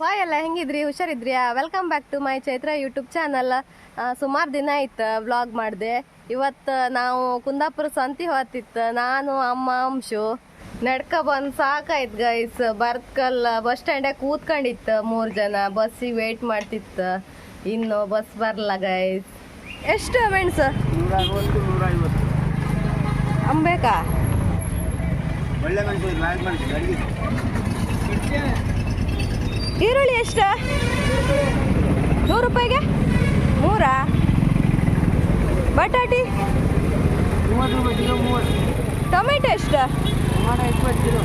Hi ಎಲ್ಲ ಹೆಂಗಿದ್ರಿ, ಹುಷಾರಿದ್ರಿಯಾ? Welcome back to my Chaitra YouTube channel. ಸುಮಾರು ದಿನ ಆಯ್ತು ವ್ಲಾಗ್ ಮಾಡಿದೆ. ಇವತ್ತು ನಾವು ಕುಂದಾಪುರ ಸಂತಿ ಹೊತ್ತಿತ್ತು. ನಾನು ಅಮ್ಮ ಅಂಶು ನಡ್ಕ ಬಂದು ಸಾಕಾಯ್ತು ಗೈಸ್. ಬರ್ಕಲ್ ಬಸ್ ಸ್ಟ್ಯಾಂಡಾಗ ಕೂತ್ಕೊಂಡಿತ್ತು 3 ಜನ. ಬಸ್ಸಿಗೆ ವೇಟ್ ಮಾಡ್ತಿತ್ತು, ಇನ್ನು ಬಸ್ ಬರಲ್ಲ ಗೈಸ್. ಎಷ್ಟು ಮೆಣಸು? 150 ಅಂಬೇಕಾ? ಈರುಳ್ಳಿ ಎಷ್ಟು? 100 ರೂಪಾಯಿಗೆ 3? ಬಟಾಟಿ? 30 ರೂಪಾಯಿ ಕಿಲೋ. 30. ಟೊಮೆಟೊ ಎಷ್ಟು? 20 ಕಿಲೋ.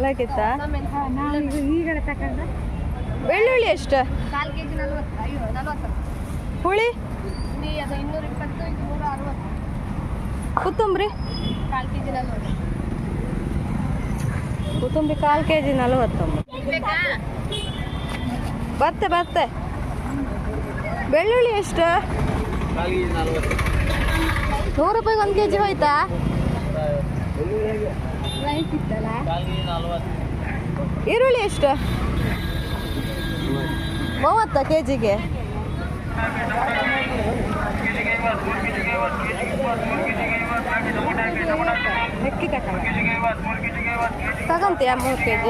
ಲಾಕಿತ್ತಾ? ಬೆಳ್ಳುಳ್ಳಿ ಎಷ್ಟು? 4 kg 40. ಹುಳಿ? ಅದು 220, ಇದು 160. ಕೊತ್ತಂಬರಿ? 4 kg 40. ಕೊತ್ತಂಬರಿ 4 kg 40. ಬೇಕಾ? ಬತ್ತೆ. ಬೆಳ್ಳುಳ್ಳಿ ಎಷ್ಟು? 100 ರೂಪಾಯಿಗೆ 1 kg ಹೋಯ್ತಾ? ಈರುಳ್ಳಿ ಎಷ್ಟು? 30 kg-ಗೆ? ತಗೊಂತೀಯ 3 kg?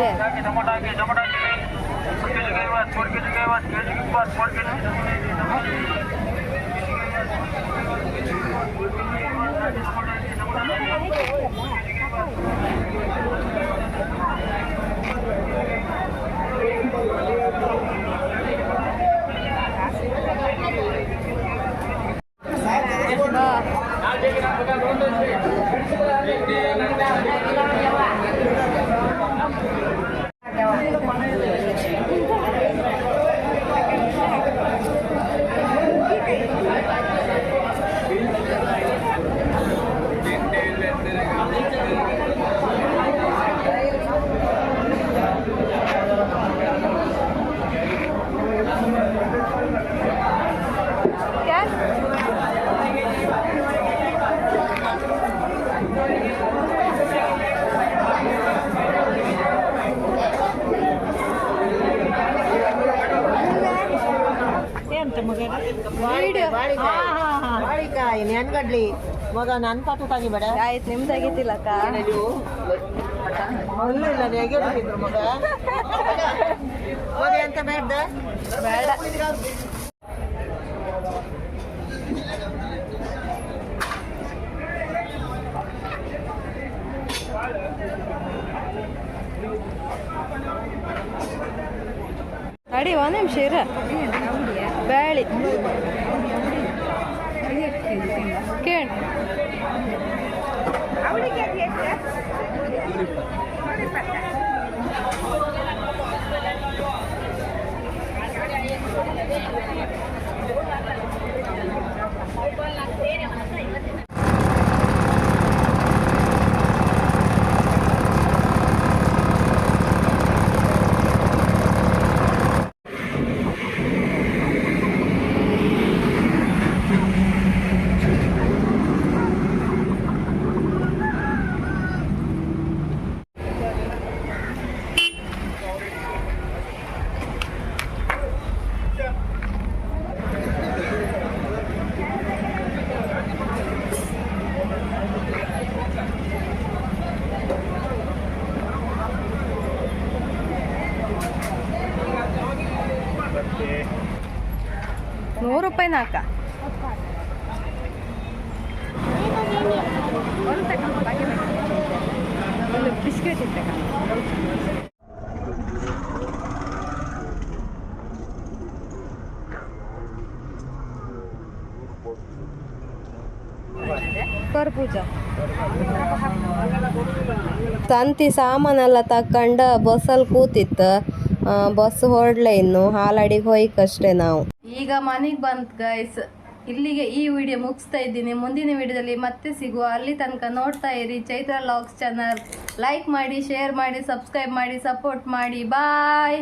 ಬಾಳಿಕಾಯಿ ನೆನ್ಗಡ್ಲಿ ಮಗ ನನ್ನ ಪಾಟು ತಾಗಿಬೇಡ. ಆಯ್ತು, ನಿಮ್ದು ಆಗೈತಿಲ್ಲಕ್ಕ? ಇಲ್ಲ ಹೇಗೆ ಮಗ ಮಗ ಎಂತ ಬೇಡ ಬೇಡ. ಅಡಿ 1 ನಿಮಿಷ ಇರ. ಬೇಳಿ ಕೇಳಿ. ₹100 ನಾಕ. ಒಂದು ಬಿಸ್ಕೆಟ್ ಇತ್ತ. ಕರ್ಬೂಜ. ಸಂತಿ ಸಾಮಾನೆಲ್ಲ ತಕೊಂಡು ಬಸ್ಸಲ್ಲಿ ಕೂತಿತ್ತು. ಬಸ್ ಹೊರಡ್ಲೆ ಇನ್ನು ಹಾಲಡಿಗೆ ಹೋಯ್ಕಷ್ಟೇ ನಾವು. ಈಗ ಮನೆಗೆ ಬಂತು ಗೈಸ್. ಇಲ್ಲಿಗೆ ಈ ವಿಡಿಯೋ ಮುಗಿಸ್ತಾ ಇದ್ದೀನಿ. ಮುಂದಿನ ವಿಡಿಯೋದಲ್ಲಿ ಮತ್ತೆ ಸಿಗುವ. ಅಲ್ಲಿ ತನಕ ನೋಡ್ತಾ ಇರಿ ಚೈತ್ರ ವ್ಲಾಗ್ಸ್ ಚಾನಲ್. ಲೈಕ್ ಮಾಡಿ, ಶೇರ್ ಮಾಡಿ, ಸಬ್ಸ್ಕ್ರೈಬ್ ಮಾಡಿ, ಸಪೋರ್ಟ್ ಮಾಡಿ. ಬಾಯ್.